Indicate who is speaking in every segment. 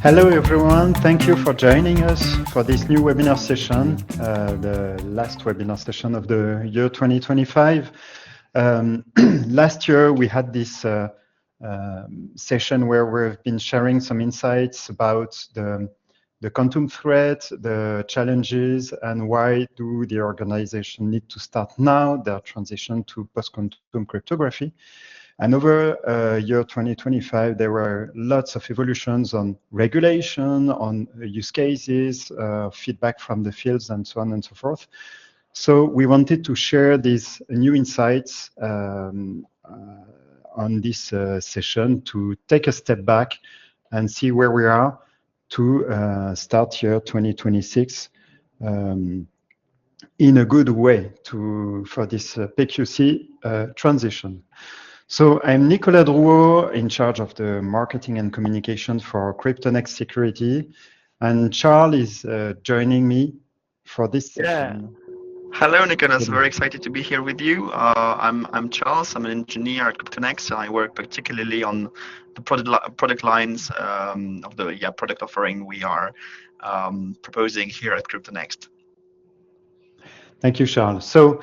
Speaker 1: Hello everyone, thank you for joining us for this new webinar session, the last webinar session of the year 2025. Last year we had this session where we've been sharing some insights about the quantum threat, the challenges, and why do the organization need to start now their transition to post-quantum cryptography. And over year 2025, there were lots of evolutions on regulation, on use cases, feedback from the fields, and so on and so forth. So we wanted to share these new insights on this session to take a step back and see where we are to start year 2026 in a good way for this PQC transition. So I'm Nicolas Drouot, in charge of the marketing and communication for CryptoNext Security, and Charles is joining me for this session.
Speaker 2: Hello, Nicholas. Very excited to be here with you. I'm Charles. I'm an engineer at cryptognext, and I work particularly on the product lines of the product offering we are proposing here at cryptognext.
Speaker 1: Thank you, Charles. So,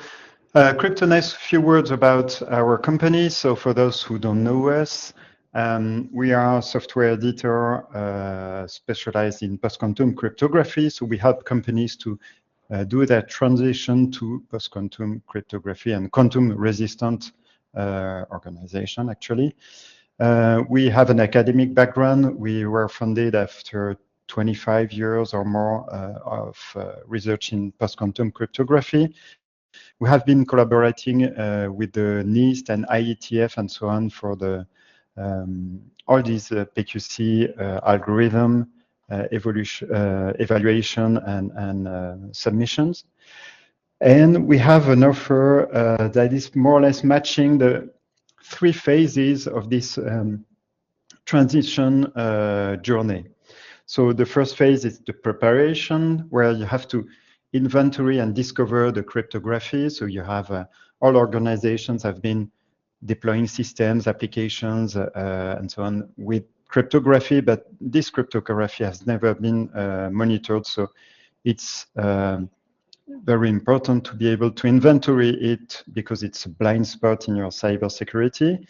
Speaker 1: CryptoNext, a few words about our company. So, for those who don't know us, we are a software editor specialized in post-quantum cryptography. So, we help companies to do that transition to post-quantum cryptography and quantum-resistant organization, actually. We have an academic background. We were founded after 25 years or more of research in post-quantum cryptography. We have been collaborating with the NIST and IETF and so on for all these PQC algorithm evaluation and submissions. And we have an offer that is more or less matching the three phases of this transition journey. So the first phase is the preparation, where you have to inventory and discover the cryptography. So you have all organizations have been deploying systems, applications, and so on with cryptography, but this cryptography has never been monitored. So it's very important to be able to inventory it because it's a blind spot in your cybersecurity.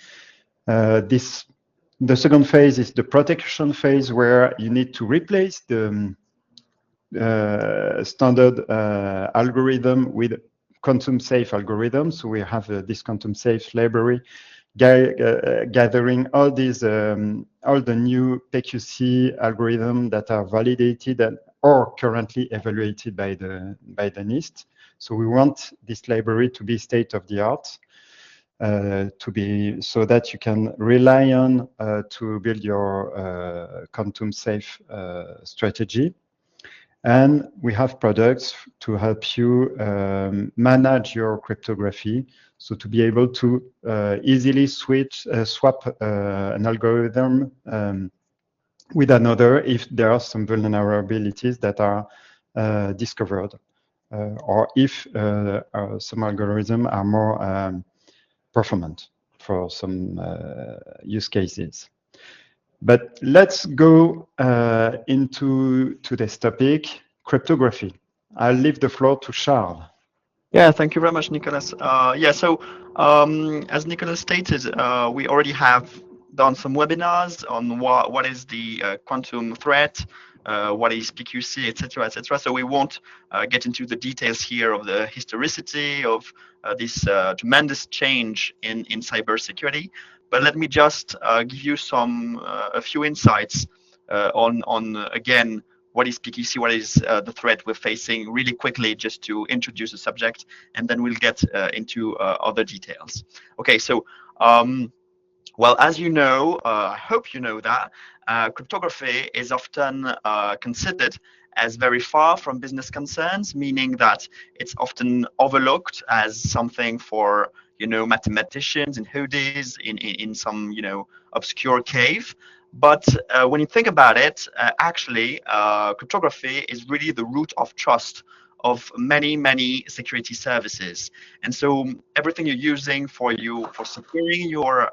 Speaker 1: The second phase is the protection phase, where you need to replace the standard algorithm with quantum safe algorithm. So we have this quantum safe library gathering all these all the new PQC algorithms that are validated or currently evaluated by the NIST. So we want this library to be state of the art, so that you can rely on to build your quantum safe strategy. And we have products to help you manage your cryptography. So to be able to easily swap an algorithm with another if there are some vulnerabilities that are discovered, or if some algorithms are more performant for some use cases. But let's go into today's topic, cryptography. I'll leave the floor to Charles.
Speaker 2: Yeah, thank you very much, Nicholas. So as Nicholas stated, we already have done some webinars on what is the quantum threat, what is PQC, etc., etc. So we won't get into the details here of the historicity of this tremendous change in cybersecurity. But let me just give you a few insights on again, what is PQC, what is the threat we're facing, really quickly, just to introduce the subject, and then we'll get into other details. Okay, so well, as you know, I hope you know that cryptography is often considered as very far from business concerns, meaning that it's often overlooked as something for mathematicians in hoodies in some obscure cave. But when you think about it, actually, cryptography is really the root of trust of many security services. And so everything you're using for securing your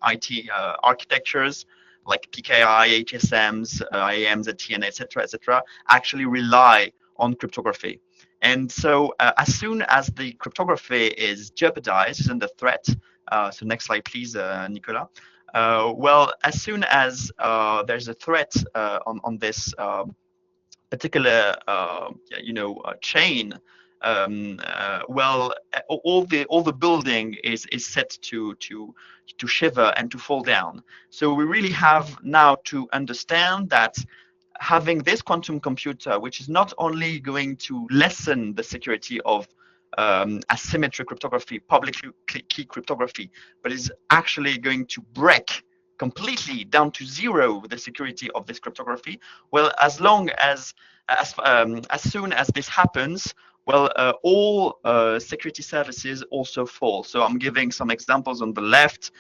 Speaker 2: IT architectures, like PKI, HSMs, IAMs, TNA, etc., actually rely on cryptography. And so as soon as the cryptography is jeopardized, is under threat, so next slide, please, Nicola. Well, as soon as there's a threat on this particular chain, well, all the building is set to shiver and to fall down. So we really have now to understand that having this quantum computer, which is not only going to lessen the security of asymmetric cryptography, public key cryptography, but is actually going to break completely down to zero the security of this cryptography. Well, as soon as this happens, well, all security services also fall. So I'm giving some examples on the left.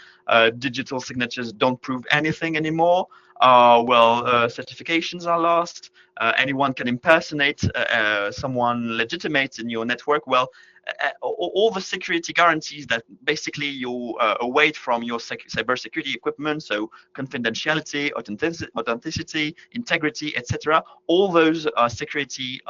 Speaker 2: Digital signatures don't prove anything anymore. Certifications are lost. Anyone can impersonate someone legitimate in your network. Well, all the security guarantees that basically you await from your cybersecurity equipment, so confidentiality, authenticity, integrity, etc., all those security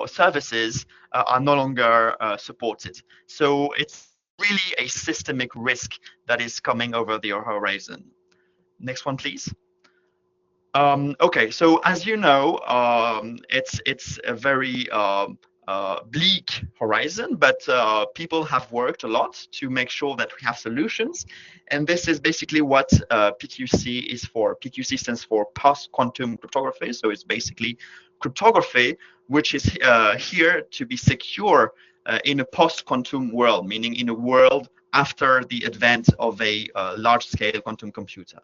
Speaker 2: services are no longer supported. So it's really a systemic risk that is coming over the horizon. Next one, please. Okay, so as you know, it's a very bleak horizon, but people have worked a lot to make sure that we have solutions. And this is basically what PQC is for. PQC stands for post-quantum cryptography. So it's basically cryptography, which is here to be secure in a post-quantum world, meaning in a world after the advent of a large-scale quantum computer.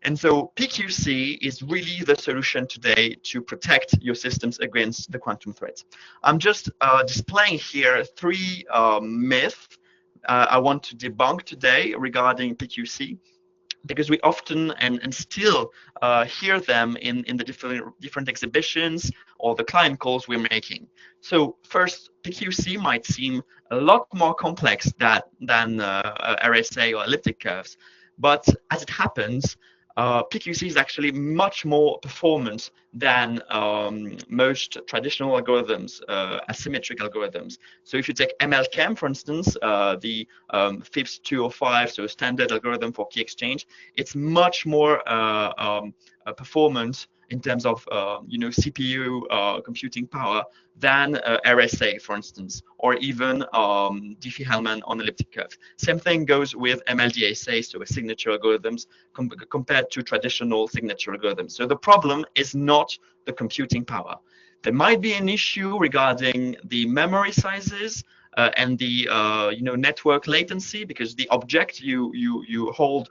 Speaker 2: And so PQC is really the solution today to protect your systems against the quantum threat. I'm just displaying here three myths I want to debunk today regarding PQC, because we often and still hear them in the different exhibitions or the client calls we're making. So first, PQC might seem a lot more complex than RSA or elliptic curves, but as it happens, PQC is actually much more performant than most traditional algorithms, asymmetric algorithms. So if you take MLChem, for instance, the FIPS 205, so a standard algorithm for key exchange, it's much more performant in terms of CPU computing power than RSA, for instance, or even Diffie-Hellman on elliptic curve. Same thing goes with MLDSA, so a signature algorithms compared to traditional signature algorithms. So the problem is not the computing power. There might be an issue regarding the memory sizes and the network latency, because the object you hold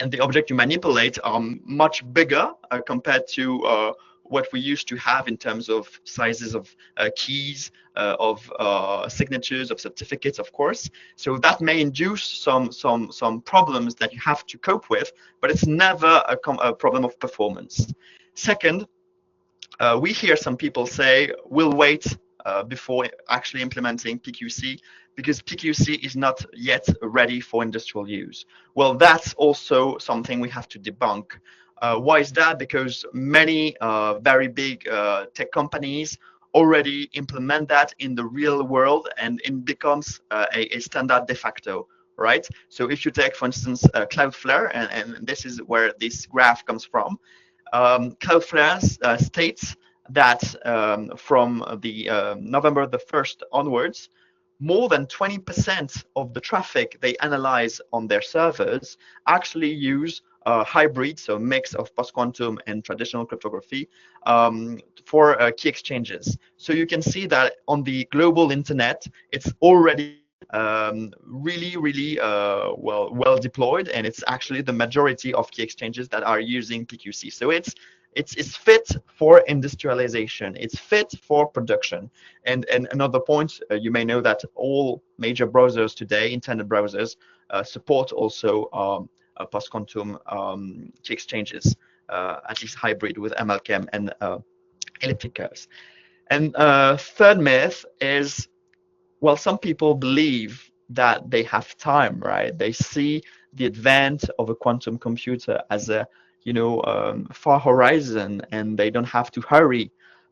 Speaker 2: and the object you manipulate are much bigger compared to what we used to have in terms of sizes of keys, of signatures, of certificates, of course. So that may induce some problems that you have to cope with, but it's never a problem of performance. Second, we hear some people say, we'll wait before actually implementing PQC because PQC is not yet ready for industrial use. Well, that's also something we have to debunk. Why is that? Because many very big tech companies already implement that in the real world, and it becomes a standard de facto, right? So if you take, for instance, Cloudflare, and this is where this graph comes from, Cloudflare states that from the November the 1st onwards, more than 20% of the traffic they analyze on their servers actually use hybrid, so a mix of post-quantum and traditional cryptography for key exchanges. So you can see that on the global internet, it's already really well deployed, and it's actually the majority of key exchanges that are using PQC. So it's fit for industrialization. It's fit for production. And another point, you may know that all major browsers today, internet browsers, support also post-quantum key exchanges, at least hybrid with MLChem and elliptic curves. And third myth is, well, some people believe that they have time, right? They see the advent of a quantum computer as a, far horizon, and they don't have to hurry.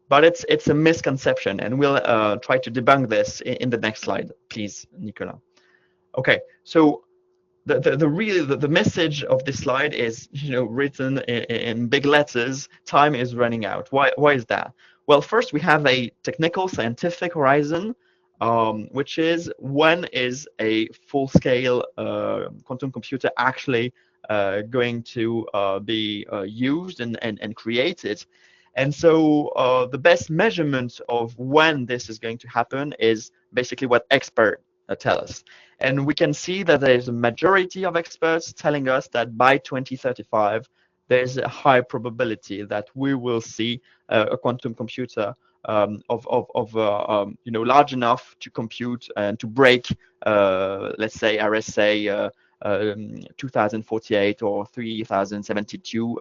Speaker 2: But it's a misconception, and we'll try to debunk this in the next slide, please, Nicola. Okay, so the message of this slide is, written in big letters. Time is running out. Why is that? Well, first we have a technical scientific horizon, which is when is a full-scale quantum computer actually going to be used and created. And so the best measurement of when this is going to happen is basically what experts tell us. And we can see that there's a majority of experts telling us that by 2035, there's a high probability that we will see a quantum computer large enough to compute and to break, let's say, RSA 2048 or 3072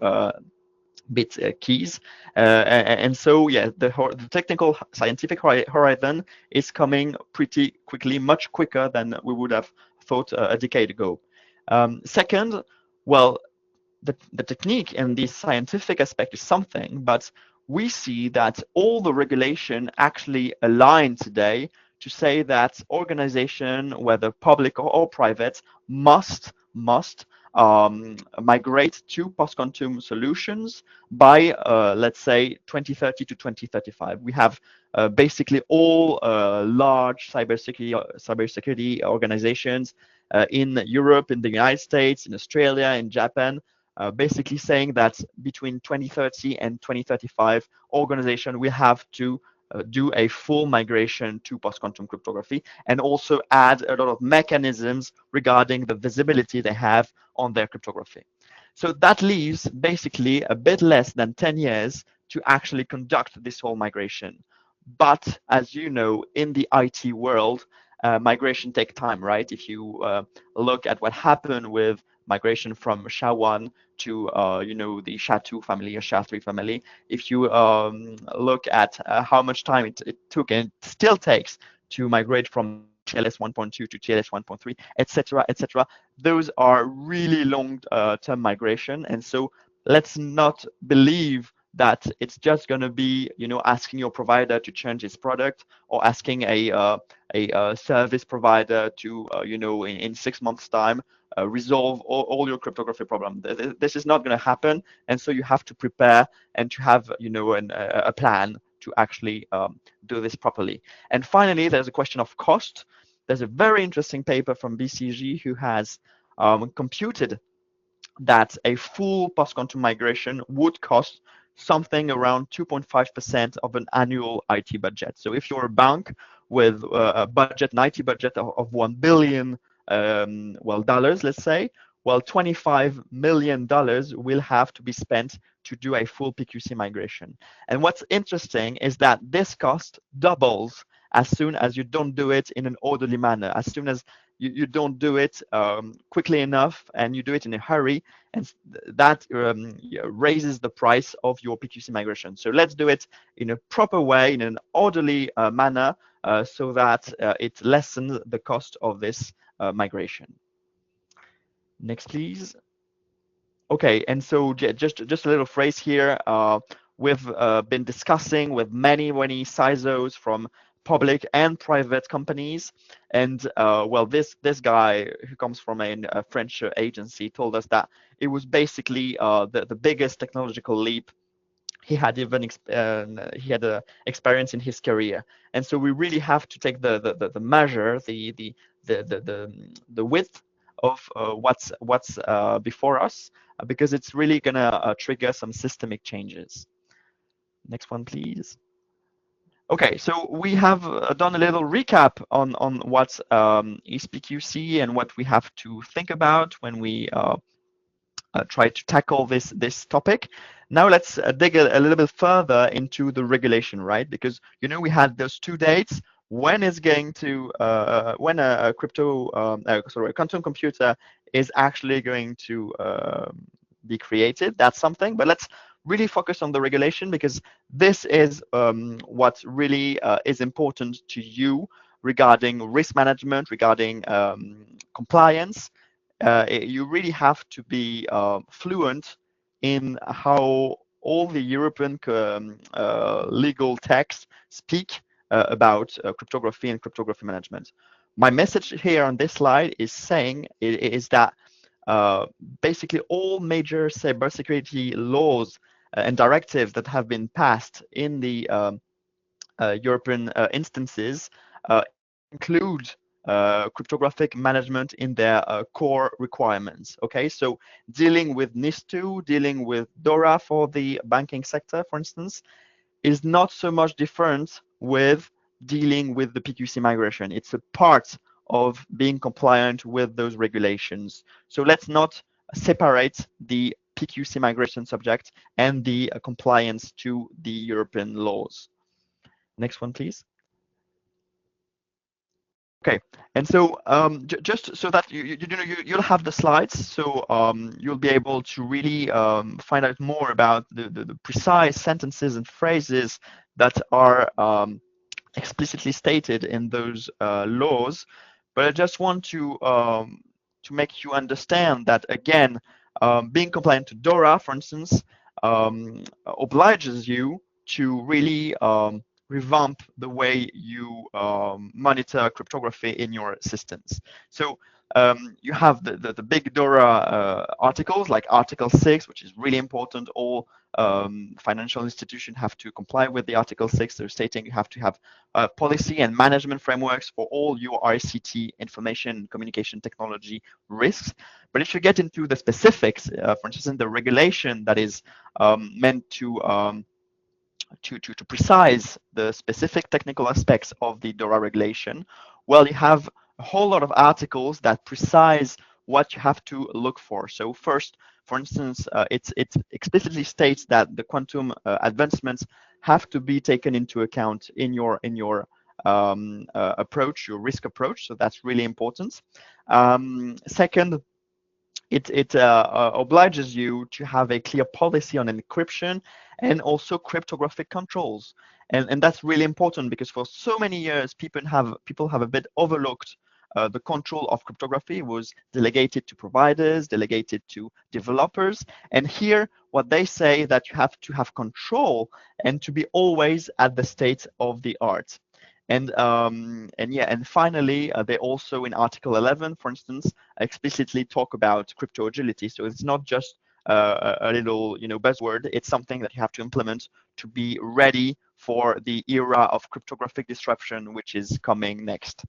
Speaker 2: bit keys. And so, yeah, the technical scientific horizon is coming pretty quickly, much quicker than we would have thought a decade ago. Second, well, the technique and the scientific aspect is something, but we see that all the regulation actually align today to say that organization, whether public or private, must migrate to post-quantum solutions by, let's say, 2030 to 2035. We have basically all large cybersecurity organizations in Europe, in the United States, in Australia, in Japan, basically saying that between 2030 and 2035, organization will have to do a full migration to post-quantum cryptography, and also add a lot of mechanisms regarding the visibility they have on their cryptography. So that leaves basically a bit less than 10 years to actually conduct this whole migration. But as you know, in the IT world, migration take time, right? If you look at what happened with migration from SHA-1 to the SHA-2 family or SHA-3 family, if you look at how much time it took and it still takes to migrate from TLS 1.2 to TLS 1.3, etc., etc., those are really long-term migration. And so let's not believe that it's just going to be, asking your provider to change its product, or asking a service provider to, in 6 months' time, resolve all your cryptography problem. This is not going to happen, and so you have to prepare and to have, a plan to actually do this properly. And finally, there's a question of cost. There's a very interesting paper from BCG who has computed that a full post-quantum migration would cost something around 2.5% of an annual IT budget. So if you're a bank with a budget, an IT budget of $1 billion, dollars, let's say, well, $25 million will have to be spent to do a full PQC migration. And what's interesting is that this cost doubles as soon as you don't do it in an orderly manner, as soon as you don't do it quickly enough and you do it in a hurry, and that raises the price of your PQC migration. So let's do it in a proper way, in an orderly manner, so that it lessens the cost of this migration. Next, please. Okay, and so just a little phrase here. We've been discussing with many CISOs from public and private companies, and this guy who comes from a French agency told us that it was basically the biggest technological leap he had experience in his career. And so we really have to take the measure, the width of what's before us, because it's really gonna trigger some systemic changes. Next one, please. Okay, so we have done a little recap on what is PQC and what we have to think about when we try to tackle this topic. Now let's dig a little bit further into the regulation, right? Because we had those two dates. When is going to when a quantum computer is actually going to be created? That's something. But let's really focus on the regulation, because this is what really is important to you regarding risk management, regarding compliance, you really have to be fluent in how all the European legal texts speak about cryptography and cryptography management. My message here on this slide is saying is that uh, basically all major cybersecurity laws and directives that have been passed in the European instances include cryptographic management in their core requirements. Okay, so dealing with NIS2, dealing with DORA for the banking sector, for instance, is not so much different with dealing with the PQC migration. It's a part of being compliant with those regulations. So let's not separate the PQC migration subject and the compliance to the European laws. Next one, please. Okay, and so just so that you'll have the slides, so you'll be able to really find out more about the precise sentences and phrases that are explicitly stated in those laws. But I just want to make you understand that again, being compliant to DORA, for instance, obliges you to really revamp the way you monitor cryptography in your systems. So you have the big DORA articles like Article 6, which is really important. All financial institutions have to comply with the Article 6. They're stating you have to have policy and management frameworks for all your ICT, information and communication technology risks. But if you get into the specifics, for instance, in the regulation that is meant to precise the specific technical aspects of the DORA regulation, well, you have a whole lot of articles that precise what you have to look for. So first, for instance, it explicitly states that the quantum advancements have to be taken into account in your approach, your risk approach. So that's really important. Second, it obliges you to have a clear policy on encryption and also cryptographic controls. And that's really important because for so many years, people have a bit overlooked the control of cryptography was delegated to providers, delegated to developers. And here, what they say that you have to have control and to be always at the state of the art. And finally, they also in Article 11, for instance, explicitly talk about crypto agility. So it's not just a little, buzzword. It's something that you have to implement to be ready for the era of cryptographic disruption, which is coming next.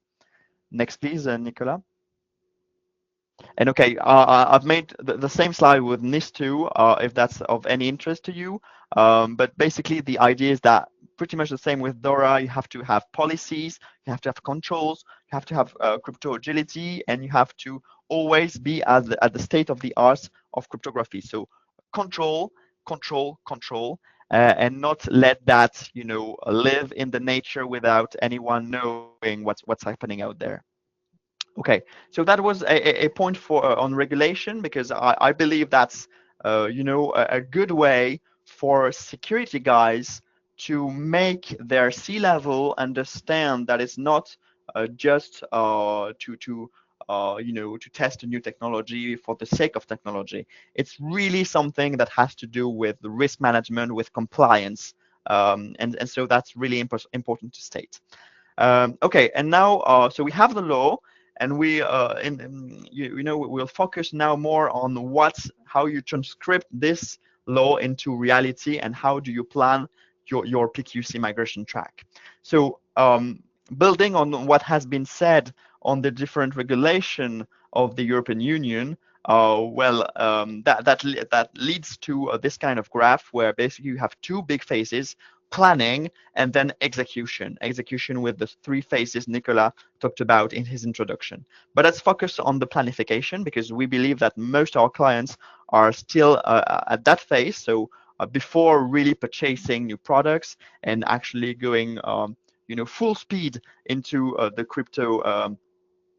Speaker 2: Next, please, Nicola. And okay, I've made the same slide with NIS2, if that's of any interest to you. But basically, the idea is that pretty much the same with DORA. You have to have policies, you have to have controls, you have to have crypto agility, and you have to always be at the state of the art of cryptography. So control, control, control, and not let that live in the nature without anyone knowing what's happening out there. Okay, so that was a point for on regulation because I believe that's a good way for security guys to make their C-level understand that it's not just to test a new technology for the sake of technology. It's really something that has to do with risk management, with compliance, and so that's really important to state. Okay, and now so we have the law, and we'll focus now more on how you transcript this law into reality and how do you plan your PQC migration track. So building on what has been said on the different regulation of the European Union, that leads to this kind of graph where basically you have two big phases: planning and then execution. Execution with the three phases Nicola talked about in his introduction. But let's focus on the planification because we believe that most of our clients are still at that phase. So before really purchasing new products and actually going full speed into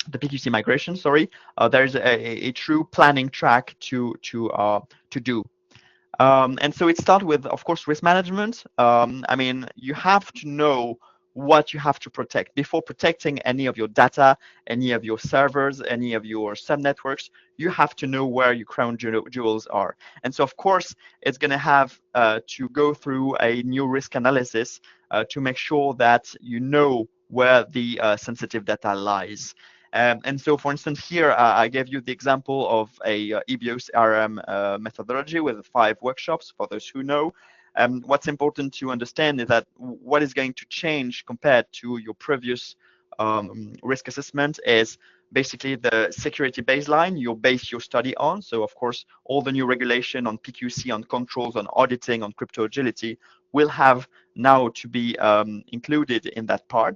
Speaker 2: the PQC migration, sorry, there's a true planning track to do. And so it starts with, of course, risk management. I mean, you have to know what you have to protect. Before protecting any of your data, any of your servers, any of your subnetworks, you have to know where your crown jewels are. And so, of course, it's going to have to go through a new risk analysis to make sure that you know where the sensitive data lies. And so, for instance, here I gave you the example of a EBIOS RM methodology with 5 workshops for those who know. What's important to understand is that what is going to change compared to your previous risk assessment is basically the security baseline you base your study on. So, of course, all the new regulation on PQC, on controls, on auditing, on crypto agility will have now to be included in that part.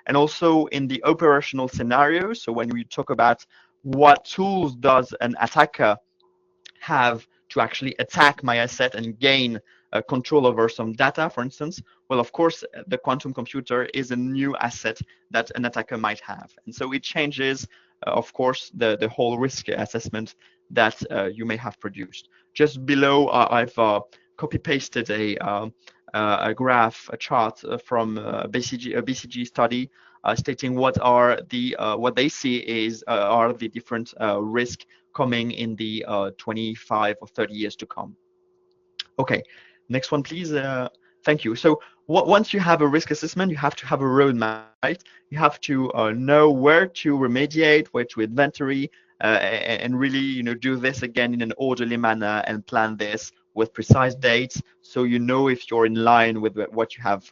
Speaker 2: And also in the operational scenario, so when we talk about what tools does an attacker have to actually attack my asset and gain control over some data, for instance, well, of course, the quantum computer is a new asset that an attacker might have. And so it changes, of course, the whole risk assessment that you may have produced. Just below, I've copy-pasted a graph, a chart from a BCG study stating what they see are the different risk coming in the 25 or 30 years to come. Okay, next one, please. Thank you. So once you have a risk assessment, you have to have a roadmap, right? You have to know where to remediate, where to inventory, and really, do this again in an orderly manner and plan this with precise dates, so you know if you're in line with what you have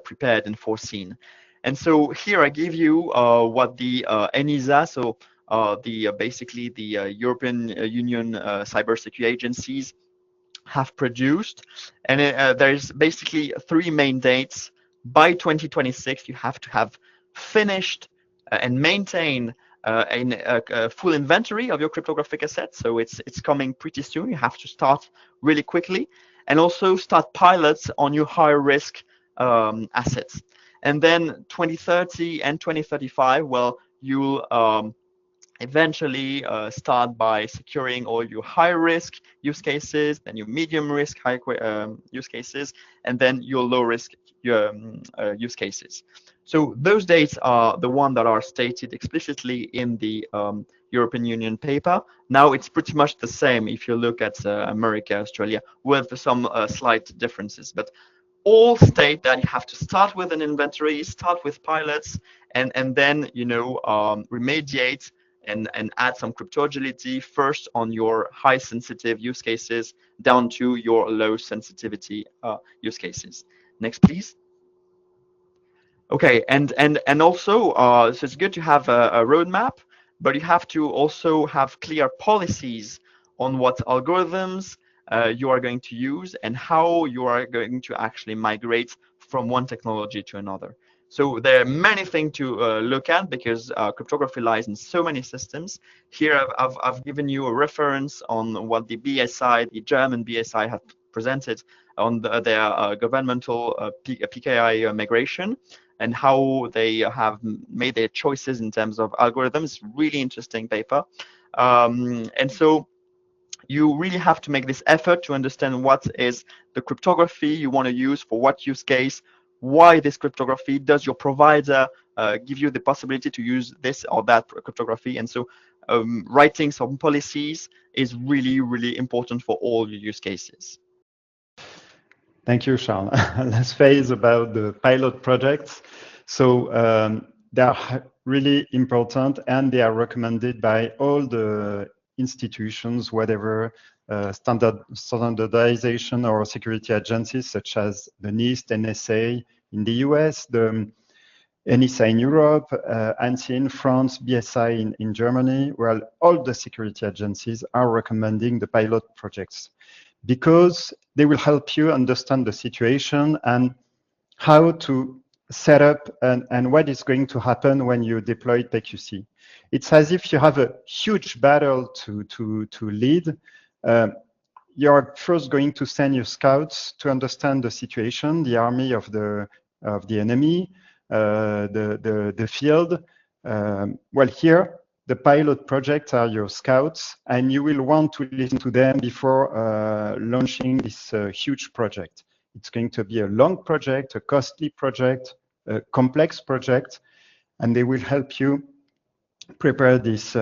Speaker 2: prepared and foreseen. And so here I give you what the ENISA, so basically the European Union cybersecurity agencies have produced. And there's basically 3 main dates. By 2026, you have to have finished and maintain a full inventory of your cryptographic assets. So it's coming pretty soon. You have to start really quickly, and also start pilots on your higher risk assets. And then 2030 and 2035, well, you'll eventually start by securing all your high risk use cases, then your medium risk use cases, and then your low risk use cases. So those dates are the ones that are stated explicitly in the European Union paper. Now it's pretty much the same if you look at America, Australia, with some slight differences. But all state that you have to start with an inventory, start with pilots, and then remediate and add some crypto agility first on your high sensitive use cases down to your low sensitivity use cases. Next, please. Okay, and also, so it's good to have a roadmap, but you have to also have clear policies on what algorithms you are going to use and how you are going to actually migrate from one technology to another. So there are many things to look at because cryptography lies in so many systems. Here I've given you a reference on what the BSI, the German BSI, have presented on their governmental PKI migration, and how they have made their choices in terms of algorithms. Really interesting paper. And so you really have to make this effort to understand what is the cryptography you want to use for what use case, why this cryptography, does your provider give you the possibility to use this or that cryptography. And so writing some policies is really, really important for all your use cases.
Speaker 1: Thank you, Charles. Last phase about the pilot projects. So they are really important, and they are recommended by all the institutions, whatever standardization or security agencies, such as the NIST, NSA in the US, the ENISA in Europe, ANSI in France, BSI in Germany. Well, all the security agencies are recommending the pilot projects, because they will help you understand the situation and how to set up and what is going to happen when you deploy PQC. It's as if you have a huge battle to lead. You're first going to send your scouts to understand the situation, the army of the enemy, the field. Well, here, the pilot projects are your scouts, and you will want to listen to them before launching this huge project. It's going to be a long project, a costly project, a complex project, and they will help you prepare this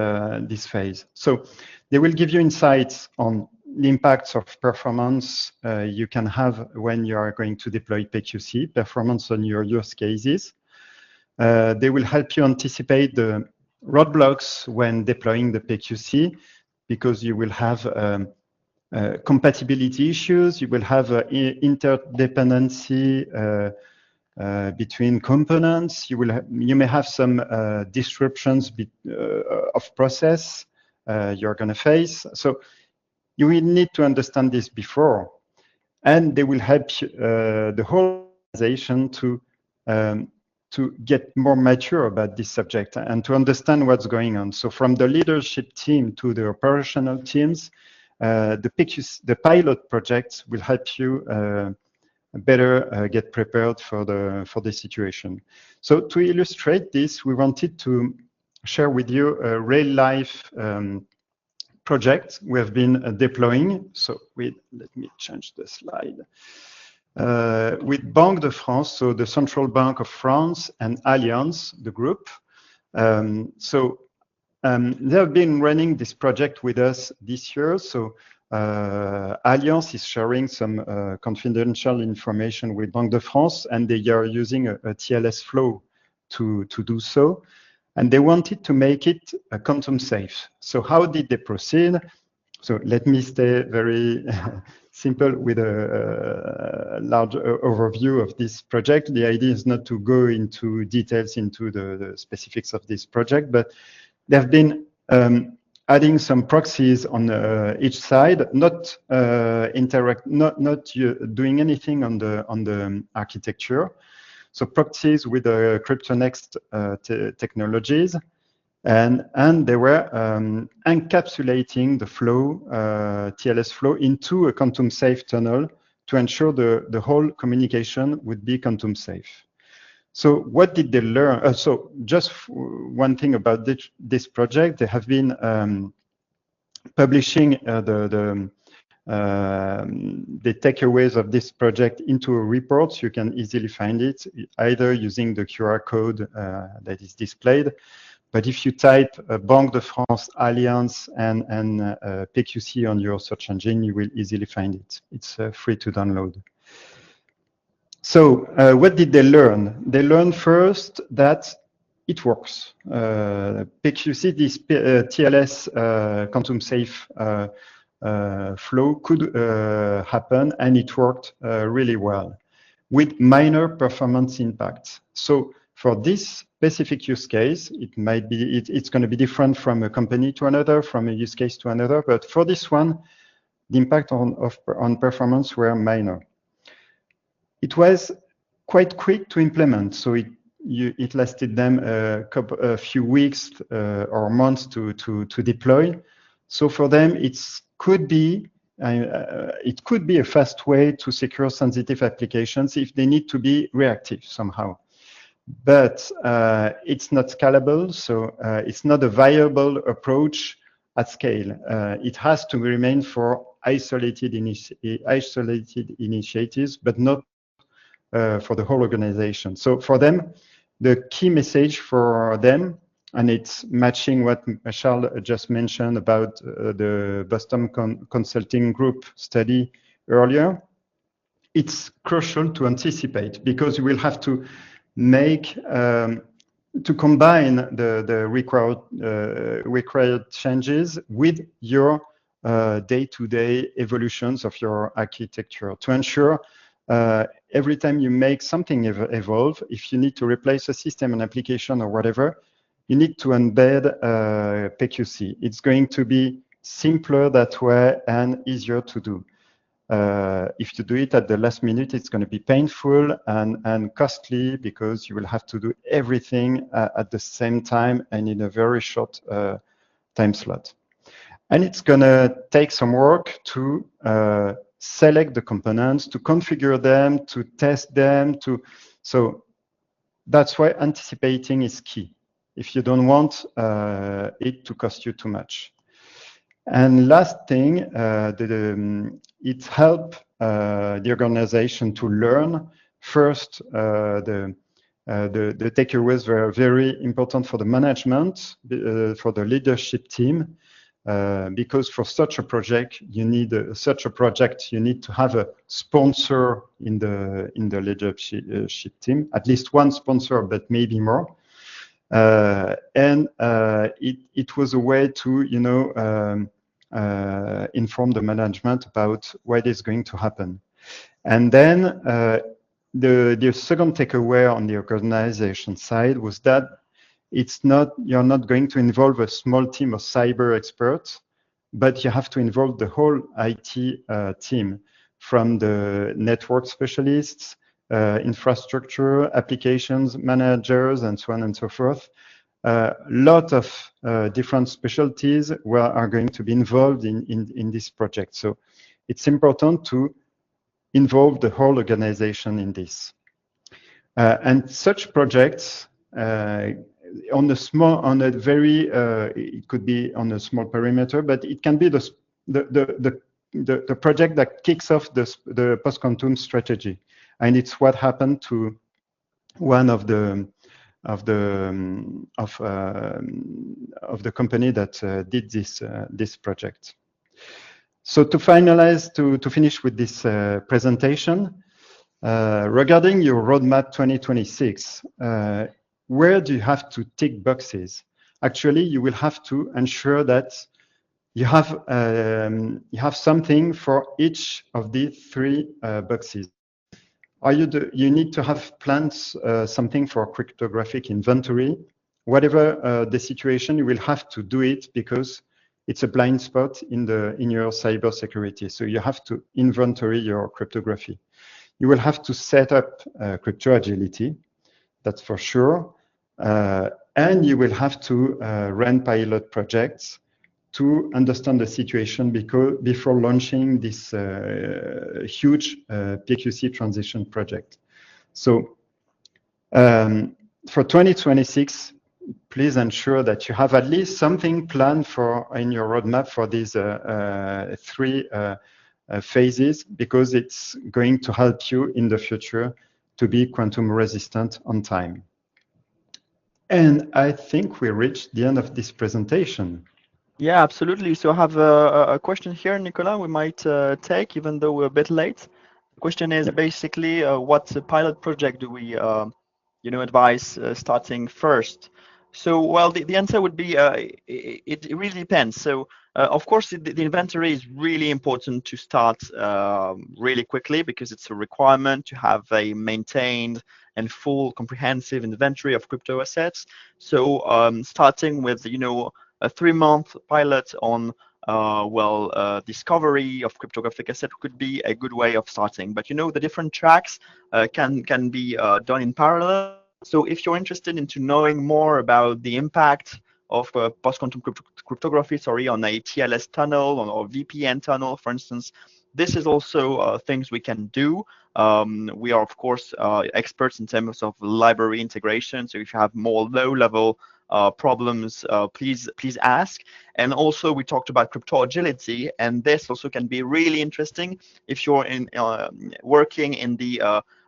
Speaker 1: phase. So they will give you insights on the impacts of performance you can have when you are going to deploy PQC, performance on your use cases. They will help you anticipate the roadblocks when deploying the PQC, because you will have compatibility issues, you will have interdependency between components, you may have some disruptions of process you're going to face. So you will need to understand this before, and they will help the whole organization to get more mature about this subject and to understand what's going on. So from the leadership team to the operational teams, the pilot projects will help you better get prepared for the situation. So to illustrate this, we wanted to share with you a real life project we have been deploying. So let me change the slide. With Banque de France, so the Central Bank of France, and Allianz, the group. They have been running this project with us this year. So Allianz is sharing some confidential information with Banque de France, and they are using a TLS flow to do so. And they wanted to make it quantum safe. So how did they proceed? So let me stay very simple with a large overview of this project. The idea is not to go into details into the specifics of this project, but they've been adding some proxies on each side, not doing anything on the architecture. So proxies with the CryptoNext technologies, and they were encapsulating the flow, TLS flow, into a quantum safe tunnel to ensure the whole communication would be quantum safe. So what did they learn? So just one thing about this project, they have been publishing the takeaways of this project into a report. You can easily find it either using the QR code that is displayed. But if you type Banque de France, Allianz, and PQC on your search engine, you will easily find it. It's free to download. So what did they learn? They learned first that it works. PQC, this TLS quantum safe flow could happen, and it worked really well with minor performance impacts. So for this specific use case, it's going to be different from a company to another, from a use case to another. But for this one, the impact on performance were minor. It was quite quick to implement, so it lasted them a few weeks or months to deploy. So for them, it could be a fast way to secure sensitive applications if they need to be reactive somehow. But it's not scalable, so it's not a viable approach at scale. It has to remain for isolated initiatives, but not for the whole organization. So for them, the key message for them, and it's matching what Charles just mentioned about the Boston Consulting Group study earlier, it's crucial to anticipate, because you will have to combine the required changes with your day-to-day evolutions of your architecture to ensure every time you make something evolve, if you need to replace a system, an application, or whatever, you need to embed PQC. It's going to be simpler that way and easier to do. If you do it at the last minute, it's going to be painful and costly, because you will have to do everything at the same time and in a very short time slot. And it's going to take some work to select the components, to configure them, to test them. So that's why anticipating is key, if you don't want it to cost you too much. And last thing, it helped the organization to learn. First, the takeaways were very important for the management, for the leadership team, because for such a project, you need to have a sponsor in the leadership team, at least one sponsor, but maybe more. It was a way to, inform the management about what is going to happen. And then the second takeaway on the organization side was that you're not going to involve a small team of cyber experts, but you have to involve the whole IT team, from the network specialists, infrastructure, applications managers, and so on and so forth. A lot of different specialties are going to be involved in this project. So it's important to involve the whole organization in this. And such projects, it could be on a small perimeter, but it can be the project that kicks off the post-quantum strategy. And it's what happened to one of the company that did this project. So to finish with this presentation, regarding your roadmap 2026, where do you have to tick boxes? Actually, you will have to ensure that you have something for each of the three boxes. You need to have plans, something for cryptographic inventory. Whatever the situation, you will have to do it because it's a blind spot in your cybersecurity. So you have to inventory your cryptography. You will have to set up crypto agility, that's for sure. And you will have to run pilot projects to understand the situation before launching this huge PQC transition project. So for 2026, please ensure that you have at least something planned in your roadmap for these three phases, because it's going to help you in the future to be quantum resistant on time. And I think we reached the end of this presentation.
Speaker 2: Yeah, absolutely. So I have a question here, Nicolas, we might take, even though we're a bit late. The question is basically, what pilot project do we advise starting first? So, well, the answer would be it really depends. So, of course, the inventory is really important to start really quickly, because it's a requirement to have a maintained and full comprehensive inventory of crypto assets. So, starting with, a 3-month pilot on discovery of cryptographic asset could be a good way of starting. But the different tracks can be done in parallel. So if you're interested into knowing more about the impact of post-quantum cryptography, on a TLS tunnel or VPN tunnel, for instance, this is also things we can do. We are, of course, experts in terms of library integration. So if you have more low-level problems, please ask. And also, we talked about crypto agility, and this also can be really interesting if you're working in the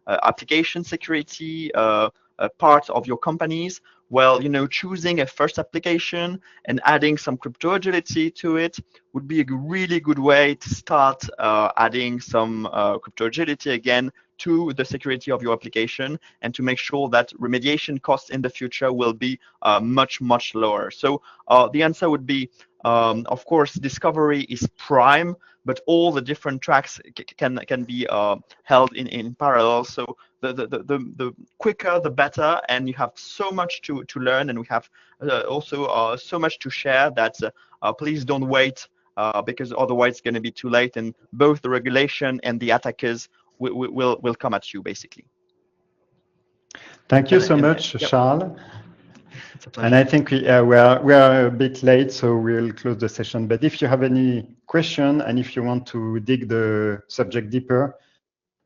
Speaker 2: application security part of your companies. Well, choosing a first application and adding some crypto agility to it would be a really good way to start adding some crypto agility again to the security of your application, and to make sure that remediation costs in the future will be much lower. So the answer would be, of course, discovery is prime, but all the different tracks can be held in parallel. So the quicker the better, and you have so much to learn, and we have also so much to share that please don't wait, because otherwise it's going to be too late, and both the regulation and the attackers will come at you, basically.
Speaker 1: Thank you so much, Charles. And I think we are a bit late, so we'll close the session. But if you have any question, and if you want to dig the subject deeper,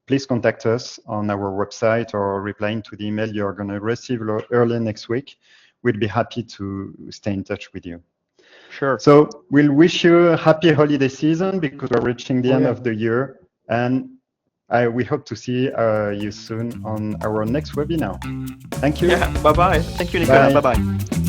Speaker 1: please contact us on our website or replying to the email you're going to receive early next week. We'll be happy to stay in touch with you.
Speaker 2: Sure.
Speaker 1: So we'll wish you a happy holiday season, because we're reaching the end of the year. And we hope to see you soon on our next webinar. Thank you.
Speaker 2: Yeah, bye-bye. Thank you, Nicolas.
Speaker 1: Bye.
Speaker 2: Bye-bye.